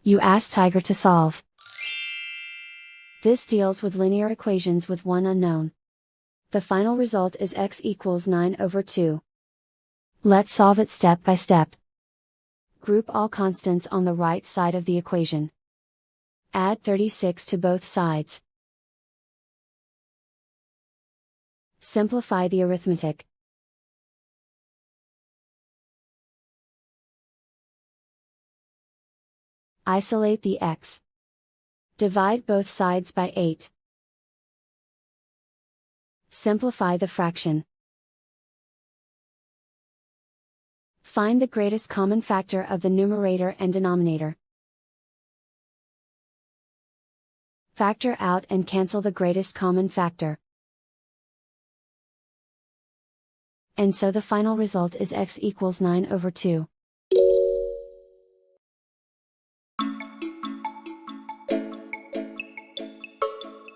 You ask Tiger to solve. This deals with linear equations with one unknown. The final result is x equals 9/2. Let's solve it step by step. Group all constants on the right side of the equation. Add 36 to both sides. Simplify the arithmetic. Isolate the x. Divide both sides by 8. Simplify the fraction. Find the greatest common factor of the numerator and denominator. Factor out and cancel the greatest common factor. And so the final result is x equals 9/2.